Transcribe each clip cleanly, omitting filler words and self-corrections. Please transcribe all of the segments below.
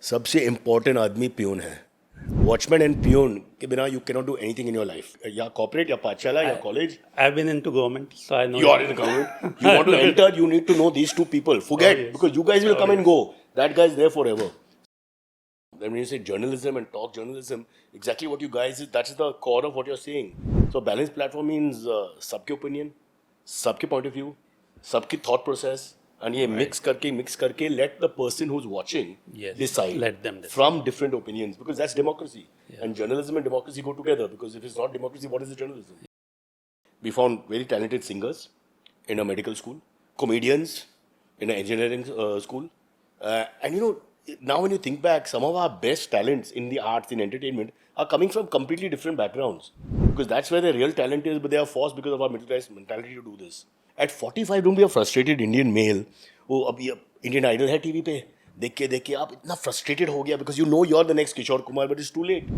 सबसे इम्पोर्टेंट आदमी पियून है. Watchman and peon के बिना you cannot do anything in your life. या corporate या पाठशाला या college. I've been into government, so I know. You are in government. You want to enter, you need to know these two people. Forget, because you guys will come and go. That guy is there forever. Then when you say journalism and talk journalism, exactly what you guys is, that's the core of what you're saying. So balanced platform means सबके opinion, सबके point of view, सबकी thought process, and ये mix करके let the person who's watching decide. Let them decide from different opinions, because that's democracy. And journalism and democracy go together, because if it's not democracy, what is the journalism? We found very talented singers in a medical school, comedians in an engineering school, and you know, now when you think back, some of our best talents in the arts, in entertainment, are coming from completely different backgrounds, because that's where the real talent is, but they are forced because of our middle class mentality to do this. At 45, don't be a frustrated Indian male. वो अभी Indian Idol है TV पे, देख के आप इतना frustrated हो गया because you know you're the next Kishore Kumar, but it's too late.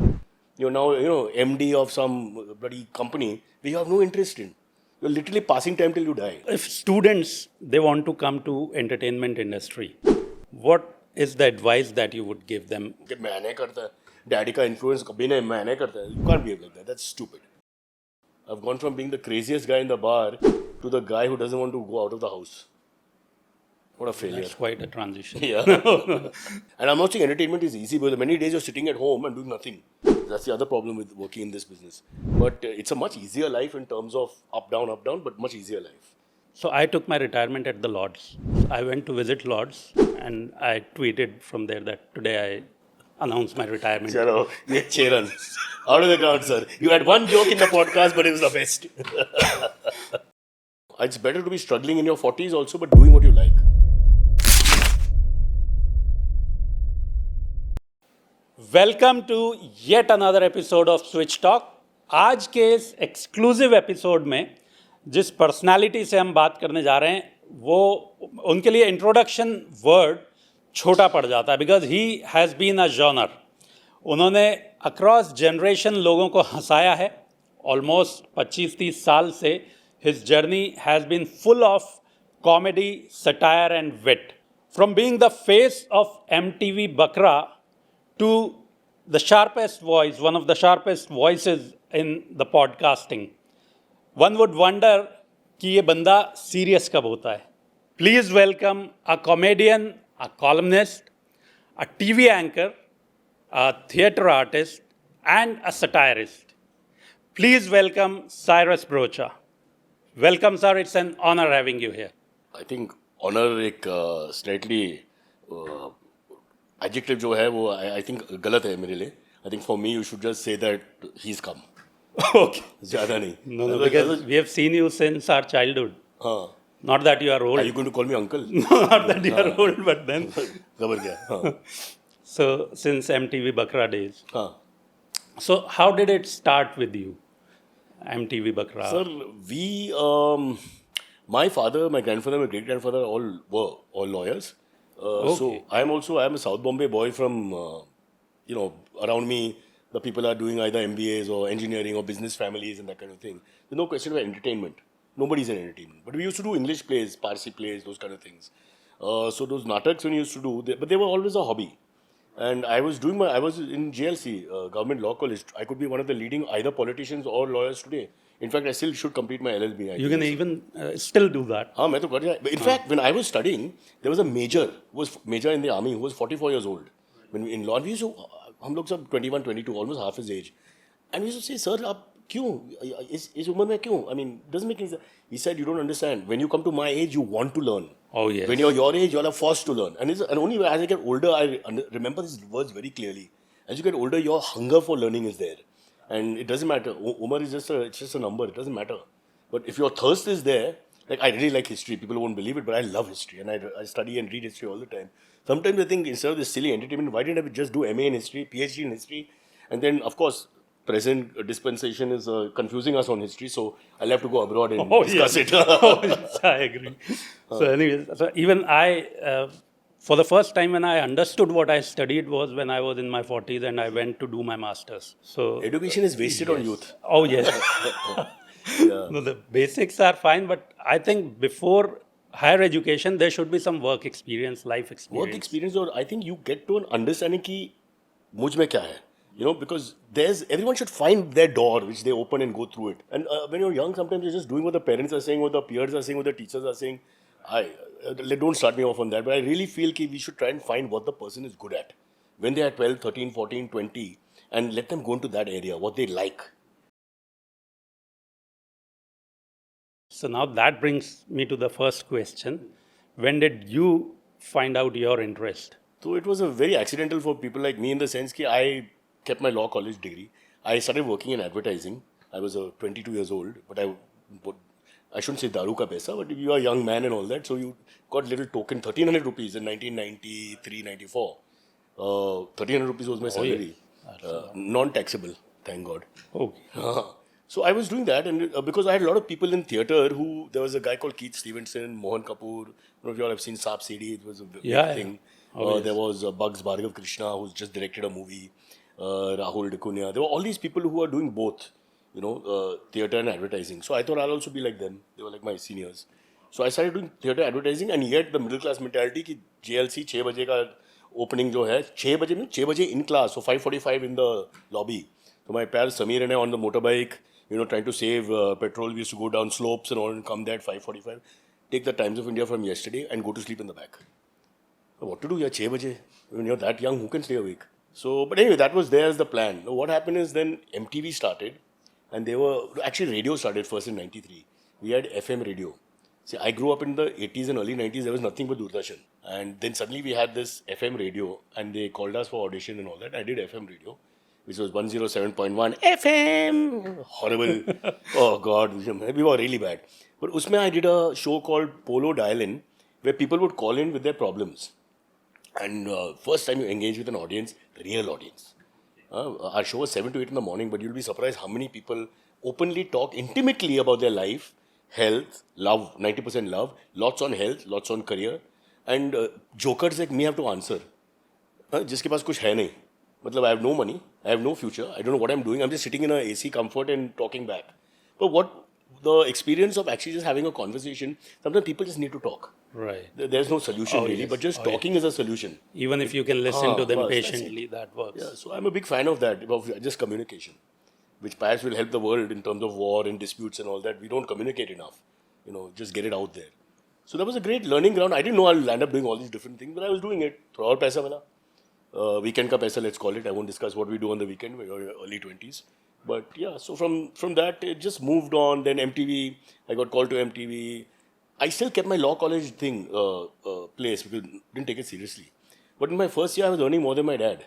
You're now, you know, MD of some bloody company where you have no interest in. You're literally passing time till you die. If students, they want to come to entertainment industry, what is the advice that you would give them? कि मैं नहीं करता, daddy का influence कभी नहीं, मैं नहीं करता. You can't behave like that. That's stupid. I've gone from being the craziest guy in the bar to the guy who doesn't want to go out of the house. What a failure. That's quite a transition. Yeah. And I'm not saying entertainment is easy, because many days you're sitting at home and doing nothing. That's the other problem with working in this business. But it's a much easier life in terms of up, down, but much easier life. So I took my retirement at the Lords. I went to visit Lords and I tweeted from there that today I announced my retirement. Chalo, ye 6 runs. Out of the ground, sir. You had one joke in the podcast, but it was the best. It's better to be struggling in your 40s also, but doing what you like. Welcome to yet another episode of switch talk. आज के इस exclusive episode में जिस personality से हम बात करने जा रहे हैं, वो उनके लिए इंट्रोडक्शन वर्ड छोटा पड़ जाता है, because he has been a genre. उन्होंने अक्रॉस जनरेशन लोगों को हंसाया है. ऑलमोस्ट 25-30 साल से his journey has been full of comedy, satire and wit. From being the face of MTV Bakra to the sharpest voice, one of the sharpest voices in the podcasting. One would wonder कि ये बंदा serious कब होता है. Please welcome a comedian, a columnist, a TV anchor, a theatre artist, and a satirist. Please welcome Cyrus Broacha. Welcome, sir. It's an honor having you here. I think honor एक slightly adjective जो है वो I think गलत है मेरे लिए. I think for me you should just say that he's come. Okay. ज़्यादा नहीं. No, because we have seen you since our childhood. हाँ. Not that you are old. Are you going to call me uncle? No, not that you are old, but then. खबर क्या? हाँ. So since MTV Bakra days. हाँ. So how did it start with you? MTV Bakra. Sir, my father, my grandfather, my great grandfather all lawyers. Okay. So I'm a South Bombay boy from, around me, the people are doing either MBAs or engineering or business families and that kind of thing. There's no question about entertainment. Nobody's in entertainment. But we used to do English plays, Parsi plays, those kind of things. So those nataks when we used to do, but they were always a hobby. And I was in GLC, Government Law College. I could be one of the leading either politicians or lawyers today. In fact, I still should complete my LLB. You can even still do that. हाँ मैं तो कर रहा. In fact, when I was studying, there was a major in the army who was 44 years old. When in law, we used to, हम लोग सब 21, 22, almost half his age. And we used to say, sir, आप क्यों इस उम्र में क्यों? I mean, doesn't make any sense. He said, you don't understand. When you come to my age, you want to learn. Oh yes. When you're your age, you're forced to learn. And only as I get older, I remember these words very clearly. As you get older, your hunger for learning is there. And it doesn't matter. Umar is just a number. It doesn't matter. But if your thirst is there, like I really like history. People won't believe it, but I love history. And I study and read history all the time. Sometimes I think instead of this silly entertainment, why didn't I just do MA in history, PhD in history? And then, of course, present dispensation is confusing us on history. So I'll have to go abroad and discuss it. Yes, I agree. So anyways, so even I... for the first time when I understood what I studied was when I was in my 40s and I went to do my master's. So education is wasted on youth. Oh yes. No, the basics are fine, but I think before higher education, there should be some work experience, life experience. Work experience, or I think you get to an understanding ki मुझ में क्या है, because everyone should find their door which they open and go through it. And when you're young, sometimes you're just doing what the parents are saying, what the peers are saying, what the teachers are saying. Don't start me off on that, but I really feel that we should try and find what the person is good at when they are 12, 13, 14, 20, and let them go into that area, what they like. So now that brings me to the first question. When did you find out your interest? So it was a very accidental for people like me in the sense that I kept my law college degree. I started working in advertising. I was 22 years old, but I shouldn't say daru ka paisa, but you are a young man and all that, so you got little token, 1,300 rupees in 1993, 94. 1,300 rupees was my salary. Non-taxable, thank God. Okay. So I was doing that, and because I had a lot of people in theatre there was a guy called Keith Stevenson, Mohan Kapoor. I don't know if you all have seen Saap Sidi, it was a big thing. Yes. There was Bugs Bhargav Krishna, who's just directed a movie. Rahul Dikunia. There were all these people who are doing both, theatre and advertising. So I thought I'll also be like them. They were like my seniors. So I started doing theatre advertising, and yet the middle class mentality कि JLC 6 बजे का opening जो है 6 बजे में 6 बजे in class, so 5:45 in the lobby. So my pal Samir and I on the motorbike, trying to save petrol. We used to go down slopes and all and come there at 5:45, take the Times of India from yesterday and go to sleep in the back. What to do? Yeah, 6 baje. When you're that young, who can stay awake? So, but anyway, that was there as the plan. Now, what happened is then MTV started, and actually radio started first in 93. We had FM radio. See, I grew up in the 80s and early 90s, there was nothing but Doordarshan. And then suddenly we had this FM radio, and they called us for audition and all that. I did FM radio, which was 107.1 FM. Horrible. Oh God, we were really bad. But usme I did a show called Polo Dial-In, where people would call in with their problems. And first time you engage with an audience, real audience. Our show was 7 to 8 in the morning, but you'll be surprised how many people openly talk intimately about their life, health, love, 90% love, lots on health, lots on career. And jokers like me have to answer. जिसके पास कुछ है नहीं. मतलब I have no money, I have no future, I don't know what I'm doing, I'm just sitting in a AC comfort and talking back. But what the experience of actually just having a conversation, sometimes people just need to talk. Right. There's no solution really, but just talking is a solution. Even if you can listen to them patiently, that works. Yeah, so I'm a big fan of that, of just communication, which perhaps will help the world in terms of war and disputes and all that. We don't communicate enough, just get it out there. So that was a great learning ground. I didn't know I'll end up doing all these different things, but I was doing it. All paisa mila. Weekend ka paisa, let's call it. I won't discuss what we do on the weekend, we're early 20s. But yeah, so from that, it just moved on. Then MTV, I got called to MTV. I still kept my law college place because I didn't take it seriously. But in my first year, I was earning more than my dad,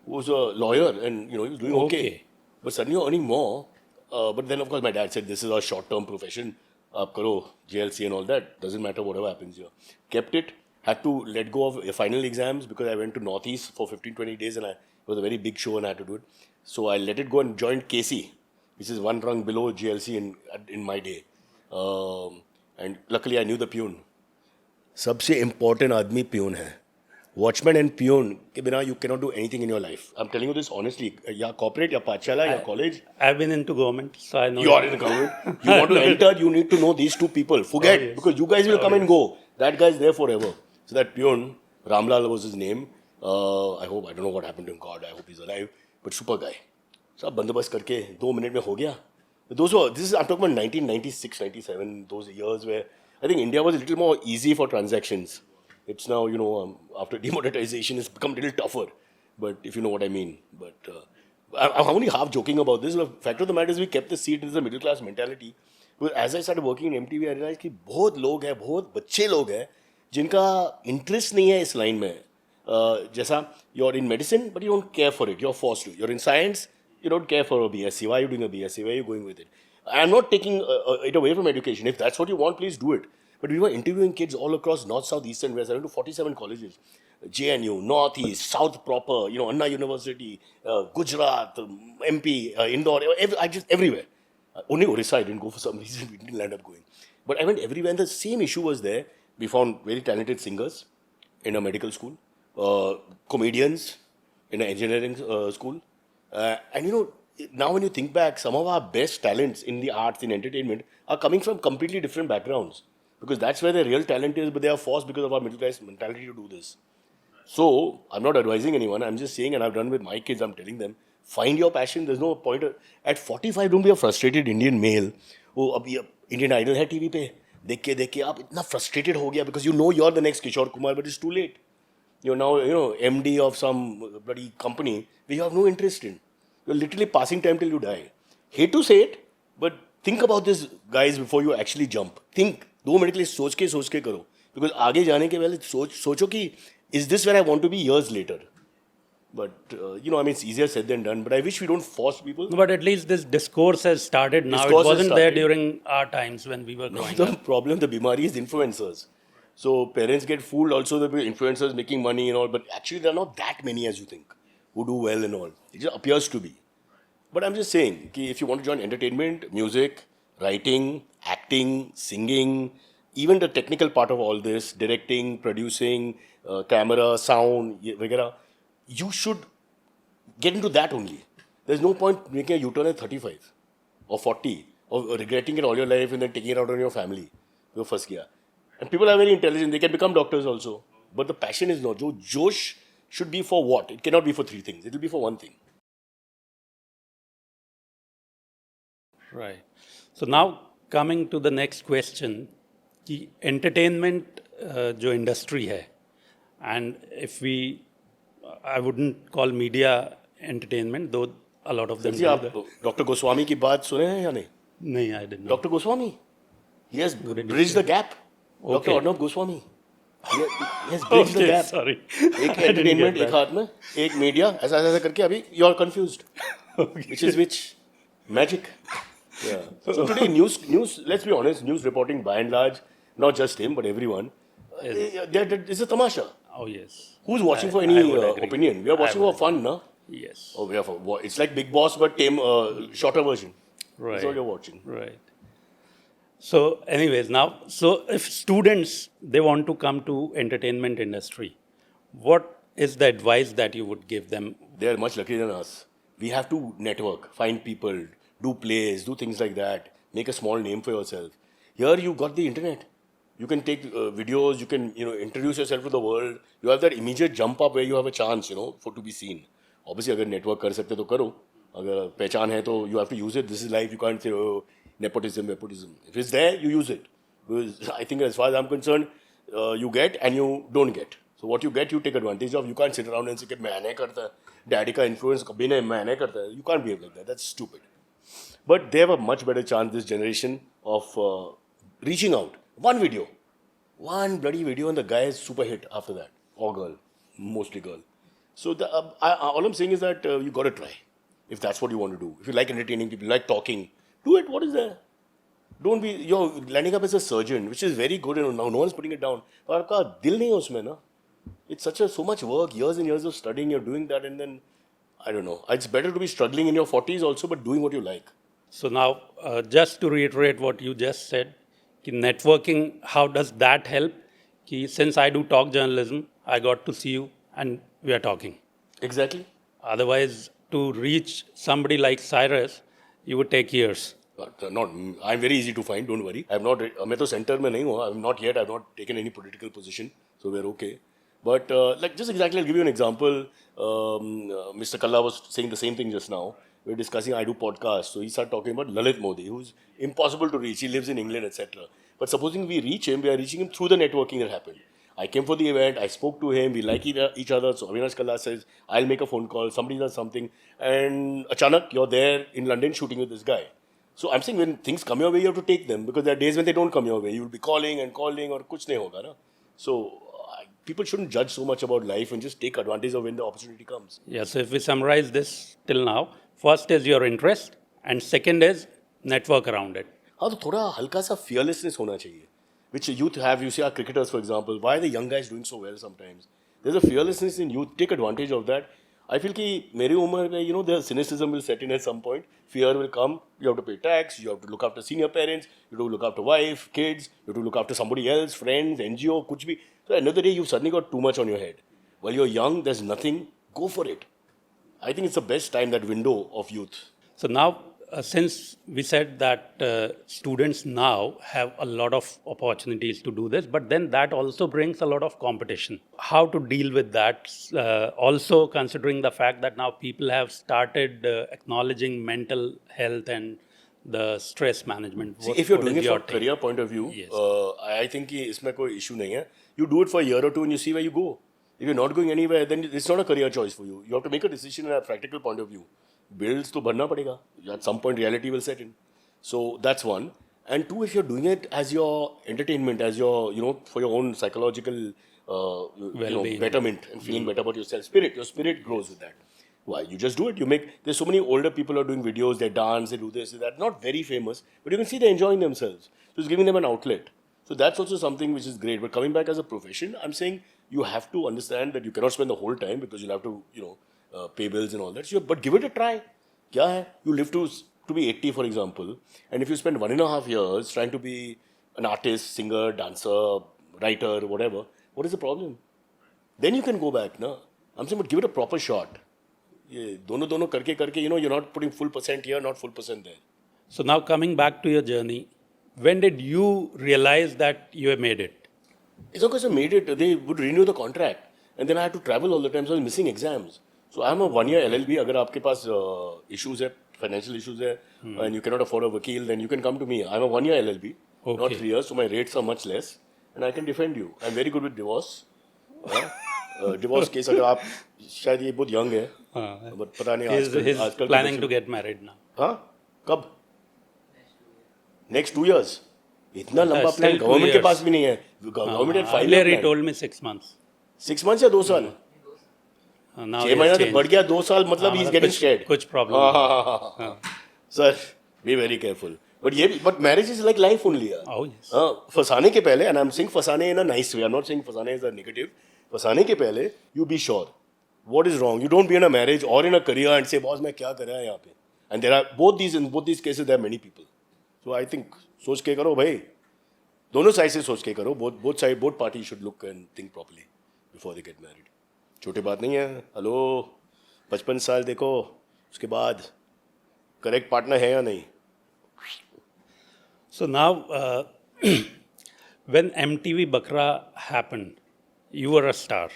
who was a lawyer, and he was doing okay. But suddenly you're earning more. But then, of course, my dad said, this is a short-term profession. Aap karo, JLC and all that. Doesn't matter whatever happens here. Kept it. Had to let go of final exams because I went to Northeast for 15-20 days and it was a very big show and I had to do it. So I let it go and joined KC, which is one rung below JLC in my day. And luckily I knew the peon. सबसे important आदमी peon है. Watchman and peon के बिना you cannot do anything in your life. I'm telling you this honestly. या corporate, या पाठशाला, या college. I've been into government, so I know. You are in the government. You want to enter, you need to know these two people. Forget, because you guys will come and go. That guy is there forever. So that peon, Ramlal was his name. I don't know what happened to him. God, I hope he's alive. But super guy. सब बंदोबस्त करके 2 minutes में हो गया. I'm talking about 1996, 97, those years where I think India was a little more easy for transactions. It's now, after demonetization, it's become a little tougher. But if you know what I mean. But I'm only half joking about this. The fact of the matter is we kept the seat. It's a middle class mentality. But as I started working in MTV, I realized कि बहुत लोग हैं, बहुत बच्चे लोग हैं, जिनका interest नहीं है इस line में. जैसा you're in medicine, but you don't care for it. You're forced to. You're in science, you don't care for a BSc. Why are you doing a BSc? Where are you going with it? I'm not taking it away from education. If that's what you want, please do it. But we were interviewing kids all across North, South, East and West. I went to 47 colleges. JNU, Northeast, South proper, Anna University, Gujarat, MP, Indore, everywhere. Only Orissa I didn't go for some reason. We didn't end up going. But I went everywhere and the same issue was there. We found very talented singers in a medical school, comedians in an engineering school. And now when you think back, some of our best talents in the arts, in entertainment, are coming from completely different backgrounds. because that's where their real talent is, but they are forced because of our middle class mentality to do this. So, I'm not advising anyone, I'm just saying, and I've done with my kids, I'm telling them, find your passion, there's no point. At 45, don't be a frustrated Indian male. Oh, abhi Indian Idol hai TV pe. देख के आप इतना frustrated हो गया because you know you're the next Kishore Kumar, but it's too late. You're now, MD of some bloody company where you have no interest in. You're literally passing time till you die. Hate to say it, but think about this, guys, before you actually jump. Think. 2 minute के लिए सोच के करो. Because आगे जाने के पहले सोचो कि is this where I want to be years later? But, it's easier said than done. But I wish we don't force people. No, but at least this discourse has started now. It wasn't there during our times when we were growing up. The problem, the bimari is influencers. So parents get fooled also, the influencers making money and all. But actually, there are not that many as you think who do well and all. It just appears to be. But I'm just saying, if you want to join entertainment, music, writing, acting, singing, even the technical part of all this, directing, producing, camera, sound, वगैरह, you should get into that only. There's no point making a U-turn at 35 or 40 or regretting it all your life and then taking it out on your family. जो फंस गया. And people are very intelligent. They can become doctors also. But the passion is not. जो जोश should be for what? It cannot be for 3 things. It will be for 1 thing. Right. So now coming to the next question, कि entertainment जो industry है, and if I wouldn't call media entertainment, though a lot of them do that. Doctor Goswami की बात सुने हैं या नहीं? नहीं, I didn't know. Doctor Goswami, he has bridged the gap. Doctor Arnab Goswami, he has bridged the gap. Sorry. एक entertainment एक हाथ में, एक media, ऐसा करके अभी you are confused. Which is which? Magic. Yeah. So today news, let's be honest, news reporting by and large, not just him but everyone, it's a tamasha. Oh yes. Who's watching for any opinion? We are watching for fun, no? Yes. Oh, it's like Big Boss but shorter version. Right. That's all you're watching. Right. So anyways, so if students, they want to come to entertainment industry, what is the advice that you would give them? They are much luckier than us. We have to network, find people, do plays, do things like that, make a small name for yourself. Here you got the internet. You can take videos, you can, introduce yourself to the world. You have that immediate jump up where you have a chance, for to be seen. Obviously, अगर network कर सकते तो करो. अगर पहचान है तो you have to use it. This is life. You can't say, oh, nepotism. If it's there, you use it. Because I think as far as I'm concerned, you get and you don't get. So what you get, you take advantage of. You can't sit around and say, मैं नहीं करता. Daddy का influence कभी नहीं, मैं नहीं करता. You can't behave like that. That's stupid. But they have a much better chance, this generation, of reaching out. One bloody video, and the guy is super hit after that. Or girl, mostly girl. So all I'm saying is that you got to try. If that's what you want to do. If you like entertaining people, like talking, do it. What is there? Don't be, you're landing up as a surgeon, which is very good, and now no one's putting it down. But आपका दिल नहीं है उसमें ना. It's so much work, years and years of studying, you're doing that, and then, I don't know. It's better to be struggling in your 40s also, but doing what you like. So now, just to reiterate what you just said, networking, how does that help? Since I do talk journalism, I got to see you and we are talking. Exactly. Otherwise, to reach somebody like Cyrus, you would take years. I'm very easy to find, don't worry. मैं तो center में नहीं हूँ. I'm not yet. I've not taken any political position, so we're okay. But just exactly, I'll give you an example. Mr. Kalla was saying the same thing just now. We're discussing, I do podcasts. So he started talking about Lalit Modi, who's impossible to reach. He lives in England, etc. But supposing we reach him, we are reaching him through the networking that happened. I came for the event, I spoke to him, we like each other. So Avinash Kalla says, I'll make a phone call, somebody does something. And achanak, you're there in London shooting with this guy. So I'm saying when things come your way, you have to take them. Because there are days when they don't come your way. You will be calling or kuch nahi hoga na. So people shouldn't judge so much about life and just take advantage of when the opportunity comes. Yeah, so if we summarize this till now, first is your interest and second is network around it. हाँ तो थोड़ा हल्का सा fearlessness होना चाहिए. Which youth have, you see our cricketers for example, why are the young guys doing so well sometimes? There's a fearlessness in youth, take advantage of that. I feel कि मेरी उम्र में, the cynicism will set in at some point. Fear will come, you have to pay tax, you have to look after senior parents, you have to look after wife, kids, you have to look after somebody else, friends, NGO, कुछ भी. So at the end of the day, you've suddenly got too much on your head. While you're young, there's nothing, go for it. I think it's the best time, that window of youth. So now, since we said that students now have a lot of opportunities to do this, but then that also brings a lot of competition. How to deal with that? Also considering the fact that now people have started acknowledging mental health and the stress management. See, if you're doing is it from your a take? career point of view, Yes. I think कि इसमें कोई issue नहीं है. You do it for a year or two and you see where you go. If you're not going anywhere, then it's not a career choice for you. You have to make a decision in a practical point of view. Bills तो भरना पड़ेगा. At some point, reality will set in. So that's one. And two, if you're doing it as your entertainment, as your, for your own psychological, Well-being. betterment and feeling better about yourself, your spirit grows with that. Why? You just do it. There's so many older people who are doing videos, they dance, they do this, they that. Not very famous, but you can see they're enjoying themselves. So it's giving them an outlet. So that's also something which is great. But coming back as a profession, I'm saying you have to understand that you cannot spend the whole time because you'll have to, pay bills and all that. So, but give it a try. Kya hai? You live to be 80, for example, and if you spend 1.5 years trying to be an artist, singer, dancer, writer, whatever, what is the problem? Then you can go back, na? I'm saying, but give it a proper shot. ये दोनों करके you're not putting full percent here, not full percent there. So now coming back to your journey, when did you realize that you have made it? It's not because I made it, they would renew the contract. And then I had to travel all the time, so I was missing exams. So I'm a 1-year LLB. अगर आपके पास issues है, financial issues है, and you cannot afford a vakil, then you can come to me. I'm a 1-year LLB, not 3 years, so my rates are much less, and I can defend you. I'm very good with divorce. Divorce case अगर आप शायद ये बहुत young है, but पता नहीं He's planning to get married now. हाँ? कब? Next 2 years. इतना लंबा still plan 2 गवर्नमेंट के years. पास भी नहीं है. Government had 5 Earlier year he plan. told me 6 months. 6 months या 2 साल? Now 6 he has महीना से changed. बढ़ गया 2 साल मतलब he's getting scared. कुछ problem. Sir, be very careful. But marriage is like life only. Oh yes. फसाने के पहले, and I'm saying फसाने in a nice way. I'm not saying फसाने is a negative. फसाने के पहले, you be sure. What is wrong? You don't be in a marriage or in a career and say, boss, मैं क्या कर रहा है यहाँ पे? And there are in both these cases there are many people. So I think सोच के करो भाई. दोनों साइड से सोच के करो. Both parties should look and think properly before they get married. छोटे बात नहीं है. हेलो 55 साल देखो उसके बाद करेक्ट पार्टनर है या नहीं. So now, when MTV Bakra happened, you were a star.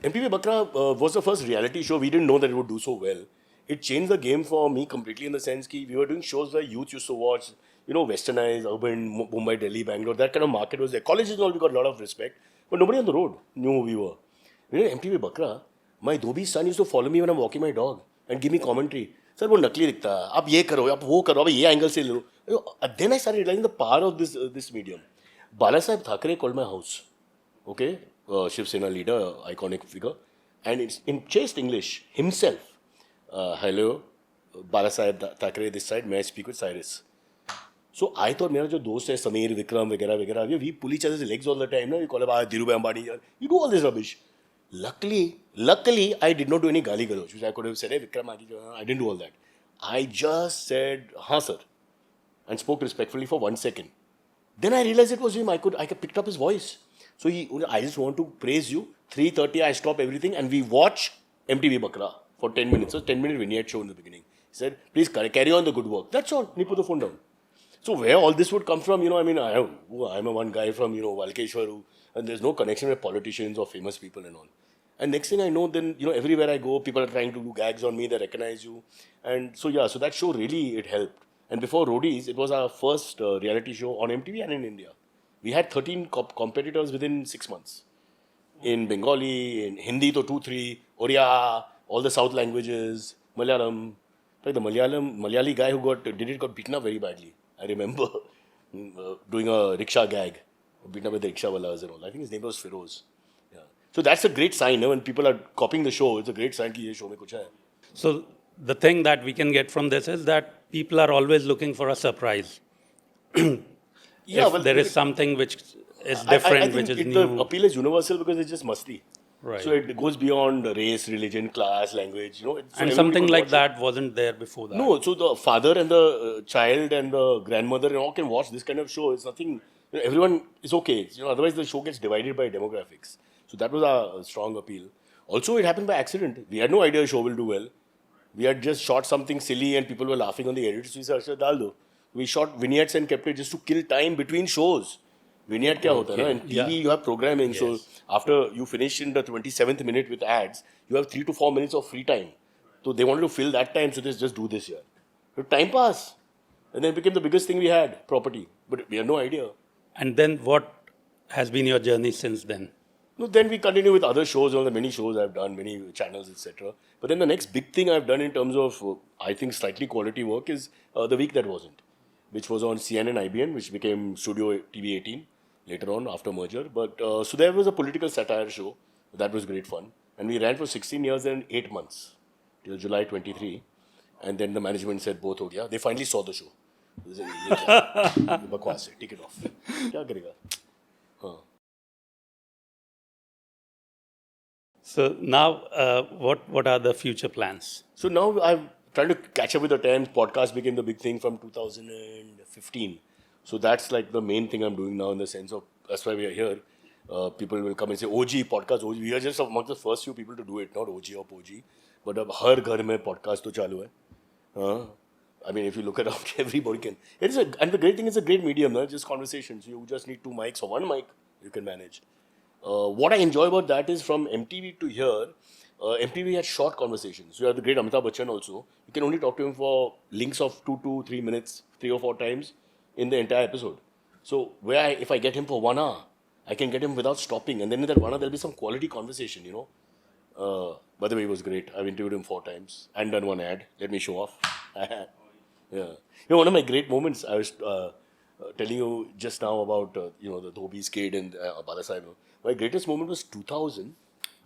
MTV Bakra was the first reality show. We didn't know that it would do so well. It changed the game for me completely in the sense that we were doing shows where youth used to watch, westernized, urban, Mumbai, Delhi, Bangalore. That kind of market was there. Colleges and all, we got a lot of respect. But nobody on the road knew who we were. MTV Bakra, my Dhobi's son used to follow me when I'm walking my dog and give me commentary. Sir, वो नकली दिखता है. आप ये करो, आप वो करो, आप ये एंगल से ले लो. Then I started realizing the power of this medium. Balasaheb Thackeray called my house. Okay, Shiv Sena leader, iconic figure, and it's in chaste English himself. Hello, Balasaheb Thackeray this side. May I speak with Cyrus? So I thought मेरा जो दोस्त है समीर विक्रम वगैरह we pull each other's legs all the time. We call about Dhirubhai Ambani. You do all this rubbish. Luckily, I did not do any gali galoch, which I could have said, hey, Vikram, I didn't do all that. I just said, हाँ sir, and spoke respectfully for 1 second. Then I realized it was him. I picked up his voice. So I just want to praise you. 3:30, I stop everything and we watch MTV Bakra for 10 minutes. So 10-minute vignette show in the beginning. He said, please carry on the good work. That's all. And he put the phone down. So where all this would come from, I'm a one guy from, Valkeshwar, and there's no connection with politicians or famous people and all. And next thing I know, then, everywhere I go, people are trying to do gags on me, they recognize you. And so that show really, it helped. And before Roadies, it was our first reality show on MTV and in India. We had 13 competitors within 6 months. In Bengali, in Hindi, to 2-3, Oriya, all the South languages, Malayalam. Like the Malayali guy who got beaten up very badly. I remember doing a rickshaw gag, beaten up with the rickshaw wallas and all. I think his name was Feroz. Yeah. So that's a great sign. When people are copying the show, it's a great sign that this show mein kuch hai. So the thing that we can get from this is that people are always looking for a surprise. If there is something which is different, I think which is new. The appeal is universal because it's just masti. Right. So it goes beyond race, religion, class, language. And something like that wasn't there before that. No, so the father and the child and the grandmother all can watch this kind of show. It's nothing. Everyone is okay. Otherwise the show gets divided by demographics. So that was our strong appeal. Also, it happened by accident. We had no idea the show will do well. We had just shot something silly and people were laughing on the edits. We said, "Acha, dal do." We shot vignettes and kept it just to kill time between shows. Vignette kya hota hai na? In TV you have programming. So after you finish in the 27th minute with ads, you have 3 to 4 minutes of free time. So they wanted to fill that time, so they just do this here. So time pass. And then it became the biggest thing we had, property. But we had no idea. And then what has been your journey since then? No, then we continue with other shows, all the many shows I've done, many channels, etc. But then the next big thing I've done in terms of, I think, slightly quality work is The Week That Wasn't, which was on CNN IBN, which became Studio TV 18 later on after merger. But so there was a political satire show. That was great fun. And we ran for 16 years and 8 months, till July 23. And then the management said, both ho gaya. They finally saw the show. They said, "Ye kya? Ye bakwas hai, take it off." Kya karega? Huh. So now, what are the future plans? So now I'm trying to catch up with the times. Podcast became the big thing from 2015. So that's like the main thing I'm doing now in the sense of, that's why we are here. People will come and say, OG, podcast, OG. We are just among the first few people to do it, not OG or POG. But ab har ghar mein podcast to chalu hai. I mean, if you look around, everybody can. And the great thing is a great medium, no? Just conversations. You just need 2 mics or 1 mic, you can manage. What I enjoy about that is from MTV to here, MTV had short conversations. You have the great Amitabh Bachchan also. You can only talk to him for links of 2 to 3 minutes, 3 or 4 times in the entire episode. So if I get him for 1 hour, I can get him without stopping. And then in that 1 hour, there'll be some quality conversation, you know. By the way, it was great. I've interviewed him 4 times and done 1 ad. Let me show off. Yeah. You know, one of my great moments, I was telling you just now about, the Dhobi's kid and Balasaheb. My greatest moment was 2000.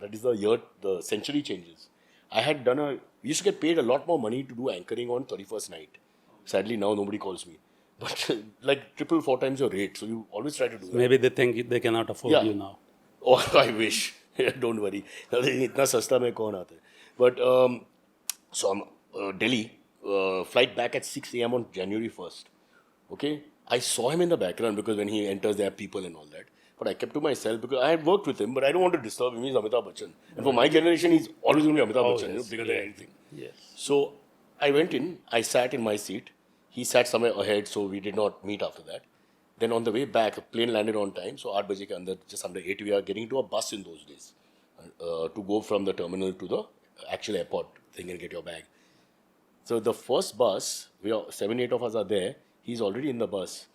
That is the year the century changes. We used to get paid a lot more money to do anchoring on 31st night. Sadly, now nobody calls me. But like 3-4 times your rate. So you always try to do that. Maybe they think they cannot afford you now. Oh, I wish. Don't worry. Itna sasta mein kaun aata hai. But so I'm Delhi. Flight back at 6 a.m. on January 1st. Okay? I saw him in the background because when he enters, there are people and all that. But I kept to myself because I had worked with him, but I don't want to disturb him. He's Amitabh Bachchan. And for my generation, he's always going to be Amitabh Bachchan, bigger than anything. Yes. So I went in, I sat in my seat. He sat somewhere ahead, so we did not meet after that. Then on the way back, the plane landed on time. So 8 baje ke andar, just under 8, we are getting into a bus in those days to go from the terminal to the actual airport thing and get your bag. So the first bus, 7-8 of us are there. He's already in the bus.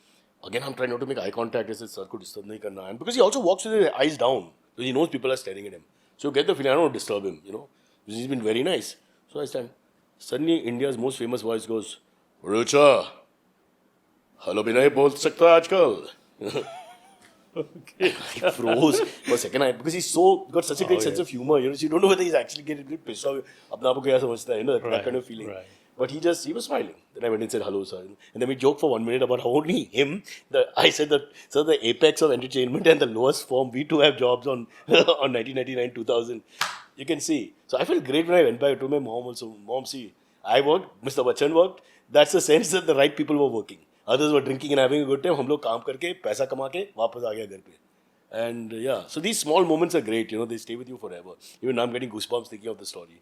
Again, I'm trying not to make eye contact. I said, "Sir, ko disturb nahi karna." And because he also walks with his eyes down, because he knows people are staring at him. So you get the feeling, I don't want to disturb him, because he's been very nice. So I stand. Suddenly, India's most famous voice goes, "Broacha, hello bhi nahi bol sakta aajkal." Okay. He froze for a second, because he's got such a great sense of humor, so you don't know whether he's actually getting pissed off. Apna aap ko kya samajhta hai, that kind of feeling. Right. But he was smiling. Then I went and said, "Hello, sir." And then we joked for 1 minute about how only him, I said that, "Sir, the apex of entertainment and the lowest form, we too have jobs on 1999, 2000. You can see. So I felt great when I went back. I told my mom also, "Mom, see, I worked, Mr. Bachchan worked." That's the sense that the right people were working. Others were drinking and having a good time. हम लोग काम करके पैसा कमा के वापस आ गया घर पे. And yeah, so these small moments are great. They stay with you forever. Even now I'm getting goosebumps thinking of the story.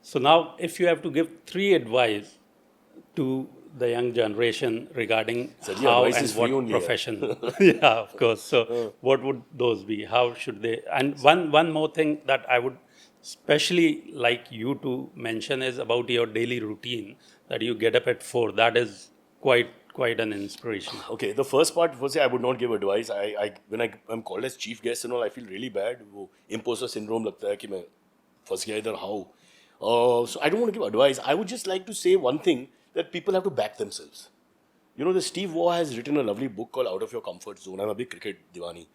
So now, if you have to give 3 advice to the young generation regarding how and what profession, yeah, of course. So, what would those be? How should they? And one more thing that I would especially like you to mention is about your daily routine that you get up at 4. That is quite an inspiration. Okay, the first part, firstly, I would not give advice. When I'm called as chief guest and all, I feel really bad. वो imposter syndrome लगता है कि मैं फंस गया इधर. How? So I don't want to give advice. I would just like to say one thing, that people have to back themselves. The Steve Waugh has written a lovely book called Out of Your Comfort Zone. I'm a big cricket diwani.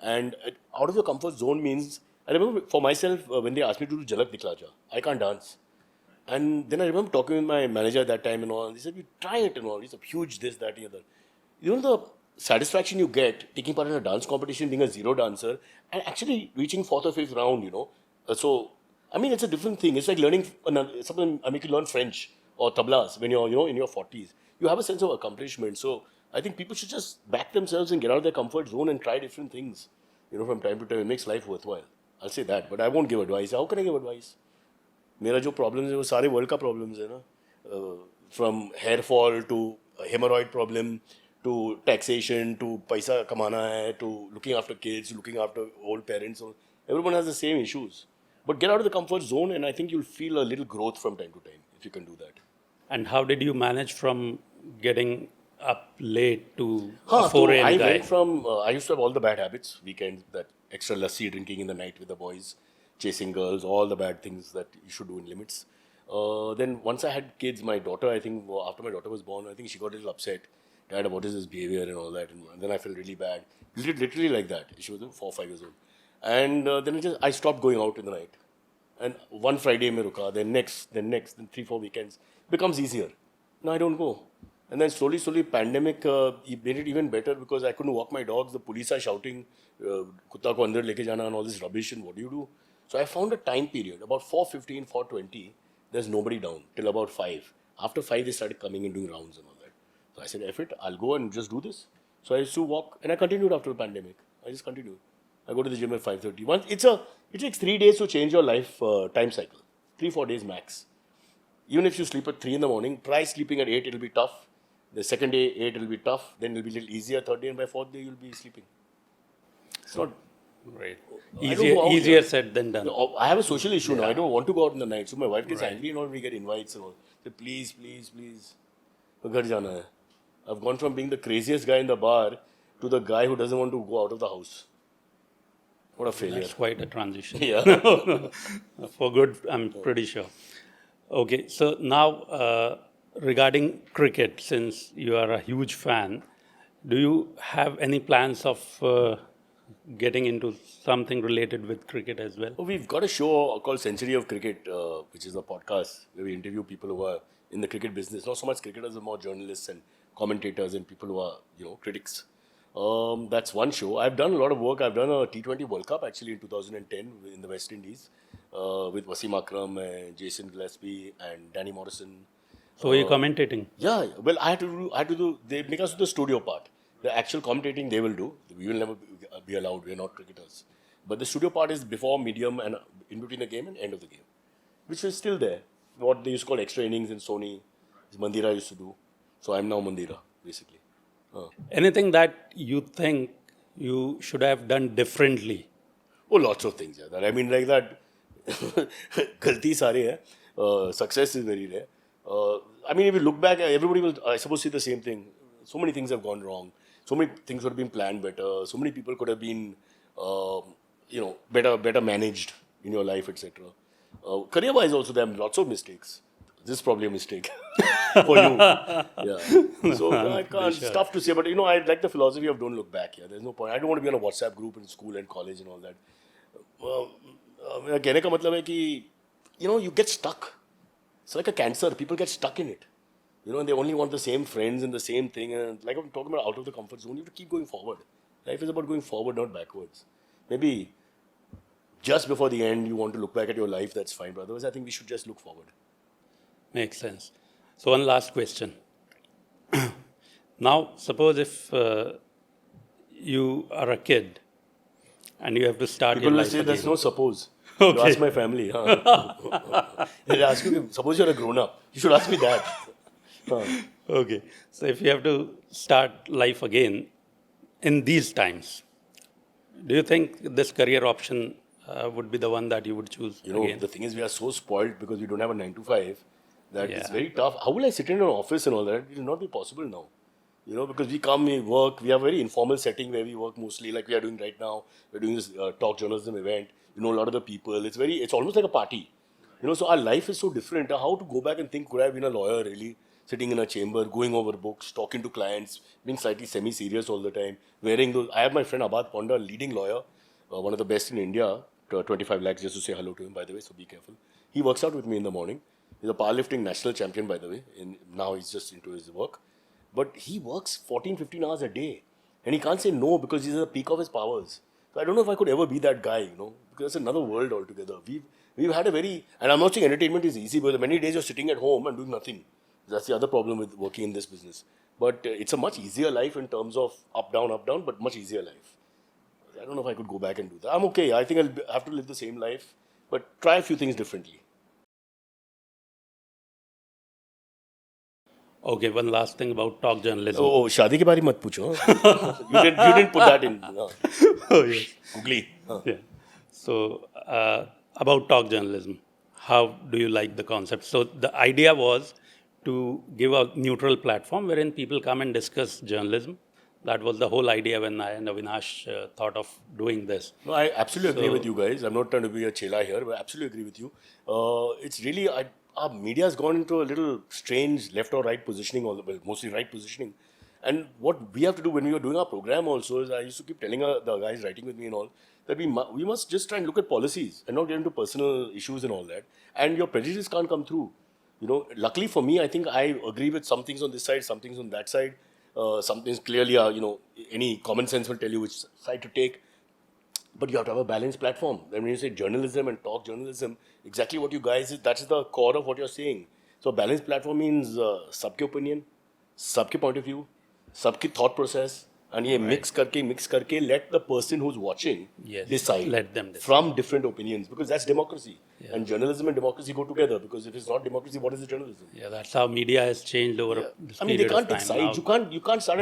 And out of your comfort zone means, I remember for myself, when they asked me to do Jalak Dikhla Ja, I can't dance. And then I remember talking with my manager at that time and all, and they said, "You try it and all. It's a huge this, that, and the other." The satisfaction you get taking part in a dance competition, being a zero dancer, and actually reaching 4th or 5th round, So, I mean, it's a different thing. It's like learning something. I make you learn French or tablas when you're, in your 40s. You have a sense of accomplishment. So, I think people should just back themselves and get out of their comfort zone and try different things, from time to time. It makes life worthwhile. I'll say that, but I won't give advice. How can I give advice? मेरा जो problems है वो सारे world का problems है ना. From hair fall to hemorrhoid problem to taxation to पैसा कमाना है to looking after kids, looking after old parents. Everyone has the same issues. But get out of the comfort zone, and I think you'll feel a little growth from time to time if you can do that. And how did you manage from getting up late to Huh, 4 so a.m. I guy? went from, I used to have all the bad habits, weekends, that extra lassi drinking in the night with the boys, chasing girls, all the bad things that you should do in limits. Then once I had kids, my daughter, I think, after my daughter was born, I think she got a little upset. Dad, what is this behavior and all that? And then I felt really bad. Literally like that. She was 4 or 5 years old. And then I stopped going out in the night. And one Friday mein ruka, then next, then 3-4 weekends. Becomes easier. Now I don't go. And then slowly, pandemic made it even better because I couldn't walk my dogs. The police are shouting, kutta ko andar leke jana and all this rubbish. And what do you do? So I found a time period, about 4:15, 4:20, there's nobody down till about 5. After 5, they started coming and doing rounds and all that. So I said, F it, I'll go and just do this. So I used to walk, and I continued after the pandemic. I just continued. I go to the gym at 5:30. It takes 3 days to change your life time cycle. 3-4 days max. Even if you sleep at 3 in the morning, try sleeping at 8, it'll be tough. The second day, 8, it'll be tough. Then it'll be a little easier. Third day, and by 4th day, you'll be sleeping. It's not... Right. I don't go out, Easier said than done. I have a social issue now. I don't want to go out in the night. So my wife gets angry when we get invites and all. Say, please. Ghar jana hai. I've gone from being the craziest guy in the bar to the guy who doesn't want to go out of the house. What a failure. That's quite a transition. Yeah. For good, I'm pretty sure. Okay, so now regarding cricket, since you are a huge fan, do you have any plans of getting into something related with cricket as well? Oh, we've got a show called Century of Cricket, which is a podcast where we interview people who are in the cricket business. Not so much cricketers, but more journalists and commentators and people who are, critics. That's one show. I've done a lot of work. I've done a T20 World Cup actually in 2010 in the West Indies with Wasim Akram and Jason Gillespie and Danny Morrison. So you're commentating? Yeah. Well, I had to do. They make us do the studio part. The actual commentating they will do. We will never be allowed. We are not cricketers. But the studio part is before, medium, and in between the game and end of the game, which is still there. What they used to call extra innings in Sony, Mandira used to do. So I'm now Mandira, basically. Anything that you think you should have done differently? Oh, lots of things. Yeah. I mean, like that. Galti sare hai. Success is very rare. I mean, if you look back, everybody will, I suppose, see the same thing. So many things have gone wrong. So many things would have been planned better. So many people could have been, better managed in your life, etc. Career-wise, also there are lots of mistakes. This is probably a mistake for you. Yeah. So I can't. It's tough to say, but I like the philosophy of don't look back. Yeah, there's no point. I don't want to be on a WhatsApp group in school and college and all that. कहने का मतलब है कि you get stuck. It's like a cancer. People get stuck in it. And they only want the same friends and the same thing. And like I'm talking about out of the comfort zone, you have to keep going forward. Life is about going forward, not backwards. Maybe just before the end, you want to look back at your life, that's fine. But otherwise, I think we should just look forward. Makes sense. So one last question. Now, suppose if you are a kid and you have to start People your will life say again. there's no suppose. Okay. You ask my family. Huh? They'll ask you, suppose you're a grown-up. You should ask me that. Huh. Okay. So if you have to start life again in these times, do you think this career option would be the one that you would choose again? The thing is we are so spoiled because we don't have a 9 to 5 that it's very tough. How will I sit in an office and all that? It will not be possible now. Because we come, we work, we have a very informal setting where we work mostly like we are doing right now. We're doing this talk journalism event. A lot of the people. It's almost like a party. So our life is so different. How to go back and think, could I have been a lawyer really? Sitting in a chamber, going over books, talking to clients, being slightly semi-serious all the time, wearing those. I have my friend Abad Ponda, leading lawyer, one of the best in India, 25 lakhs just to say hello to him, by the way, so be careful. He works out with me in the morning. He's a powerlifting national champion, by the way. Now he's just into his work. But he works 14, 15 hours a day. And he can't say no because he's at the peak of his powers. So I don't know if I could ever be that guy, because it's another world altogether. We've had a very, and I'm not saying entertainment is easy, but many days you're sitting at home and doing nothing. That's the other problem with working in this business. But it's a much easier life in terms of up, down, but much easier life. I don't know if I could go back and do that. I'm okay. I think I'll have to live the same life, but try a few things differently. Okay, one last thing about talk journalism. Oh, शादी के बारे में मत पूछो. You didn't put that in. Oh, yes. Googly. Yeah. So, about talk journalism, how do you like the concept? So, the idea was to give a neutral platform wherein people come and discuss journalism. That was the whole idea when I and Avinash thought of doing this. No, I absolutely agree with you guys. I'm not trying to be a chela here, but I absolutely agree with you. It's really, our media has gone into a little strange left or right positioning, well, mostly right positioning. And what we have to do when we were doing our program also is I used to keep telling the guys writing with me and all that we must just try and look at policies and not get into personal issues and all that. And your prejudice can't come through. Luckily for me, I think I agree with some things on this side, some things on that side. Some things clearly are, any common sense will tell you which side to take. But you have to have a balanced platform. Then when you say journalism and talk journalism, exactly what you guys that is the core of what you're saying. So a balanced platform means सबके opinion, सबके point of view, सबकी thought process, and ये mix करके let the person who's watching decide. Let them decide from different opinions, because that's democracy. Yeah. And journalism and democracy go together, because if it's not democracy, what is the journalism? Yeah, that's how media has changed over this they can't take sides. You can't start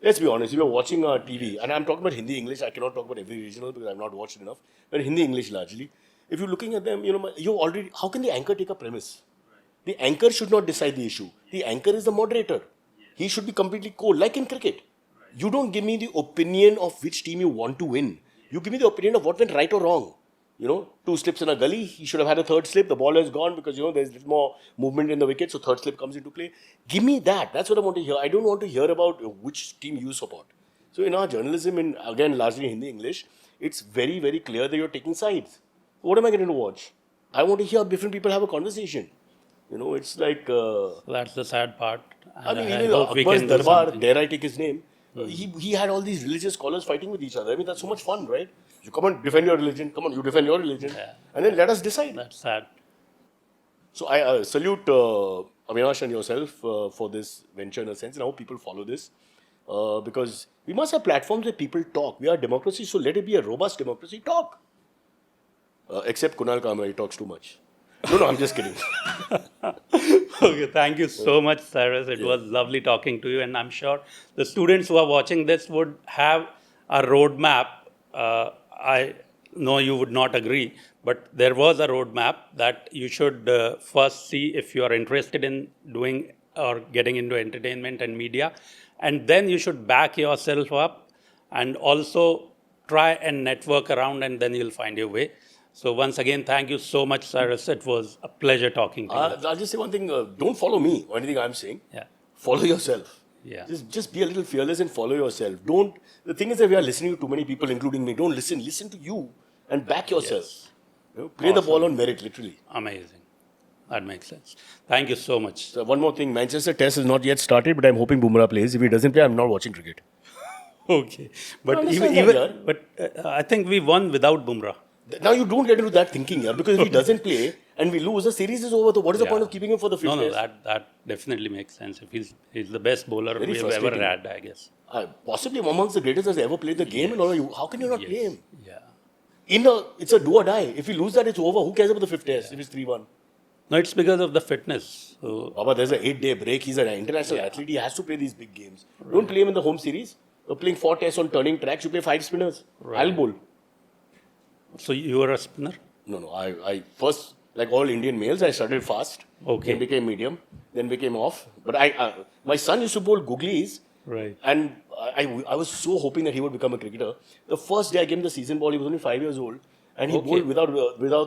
let's be honest, you were watching TV, and I'm talking about Hindi, English. I cannot talk about every regional because I've not watched enough. But Hindi, English largely. If you're looking at them, how can the anchor take a premise? The anchor should not decide the issue. The anchor is the moderator. He should be completely cold, like in cricket. You don't give me the opinion of which team you want to win. You give me the opinion of what went right or wrong. 2 slips in a gully, he should have had a third slip. The ball has gone because, there's a little more movement in the wicket, so third slip comes into play. Give me that. That's what I want to hear. I don't want to hear about which team you support. So in our journalism, again, largely Hindi, English, it's very, very clear that you're taking sides. What am I going to watch? I want to hear different people have a conversation. It's like... that's the sad part. Even Akbar's Darbar, dare I take his name, he had all these religious scholars fighting with each other. That's so much fun, right? You come on, defend your religion. Come on, you defend your religion. Yeah. And then let us decide. That's sad. So I salute Avinash and yourself for this venture in a sense. And I hope people follow this. Because we must have platforms where people talk. We are a democracy, so let it be a robust democracy. Talk. Except Kunal Kamra, he talks too much. No, I'm just kidding. Okay, thank you so much, Cyrus. It was lovely talking to you. And I'm sure the students who are watching this would have a roadmap. I know you would not agree, but there was a roadmap that you should first see if you are interested in doing or getting into entertainment and media. And then you should back yourself up and also try and network around, and then you'll find your way. So once again, thank you so much, Cyrus. It was a pleasure talking to you. I'll just say one thing. Don't follow me or anything I'm saying. Yeah. Follow yourself. Yeah. Just be a little fearless and follow yourself. The thing is that we are listening to too many people, including me. Don't listen. Listen to you and back yourself. Yes. Play the ball on merit, literally. Amazing. That makes sense. Thank you so much. So one more thing. Manchester Test has not yet started, but I'm hoping Bumrah plays. If he doesn't play, I'm not watching cricket. Okay. But I think we won without Bumrah. Now you don't get into that thinking, because if he doesn't play and we lose, the series is over. So what is the point of keeping him for the 5th test? No, that definitely makes sense. If he's the best bowler we've ever had, I guess. Possibly amongst the greatest has ever played the game. And all. How can you not play him? Yeah. It's a do or die. If we lose that, it's over. Who cares about the 5th test if it's 3-1? No, it's because of the fitness. So, Baba, there's an 8-day break. He's an international athlete. He has to play these big games. Right. Don't play him in the home series. You're playing 4 tests on turning tracks. You play 5 spinners. Right. I'll bowl. So you were a spinner? No. I first, like all Indian males, I started fast. Okay. Then became medium. Then became off. But my son used to bowl googlies. Right. And I was so hoping that he would become a cricketer. The first day I gave him the season ball, he was only 5 years old. And he bowled without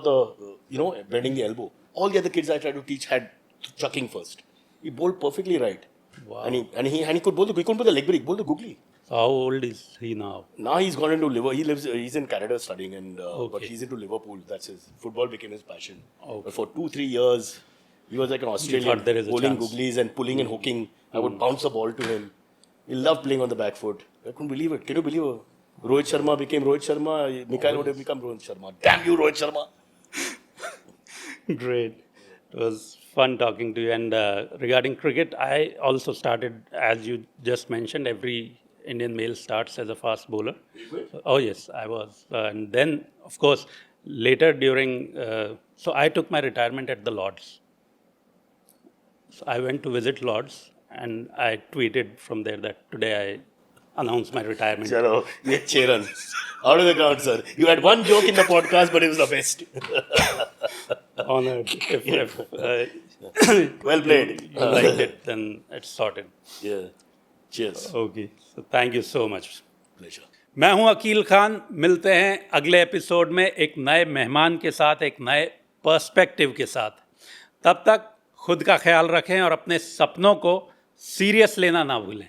the, bending the elbow. All the other kids I tried to teach had chucking first. He bowled perfectly right. Wow. And he could bowl he couldn't put the leg break, he bowled the googly. So how old is he now? Now he's gone into Liverpool. He's in Canada studying, but he's into Liverpool. That's his football became his passion. Okay. But for 2-3 years, he was like an Australian, bowling googlies and pulling and hooking. I would bounce the ball to him. He loved playing on the back foot. I couldn't believe it. Can you believe it? Rohit Sharma became Rohit Sharma. Mikhail would have become Rohit Sharma. Damn you, Rohit Sharma! Great. It was fun talking to you. And regarding cricket, I also started, as you just mentioned, every Indian male starts as a fast bowler. Oh yes, I was. And then, of course, later during, so I took my retirement at the Lords. So I went to visit Lords and I tweeted from there that today I announced my retirement. Chalo, ye 6 runs. Out of the ground, sir. You had one joke in the podcast, but it was the best. Honored. If Well played. you liked it, then it's sorted. Yeah. Cheers. Okay. So thank you so much. Pleasure. मैं हूं अकील खान. मिलते हैं अगले episode में एक नए मेहमान के साथ, एक नए पर्सपेक्टिव के साथ. तब तक खुद का ख्याल रखें और अपने सपनों को सीरियस लेना ना भूलें.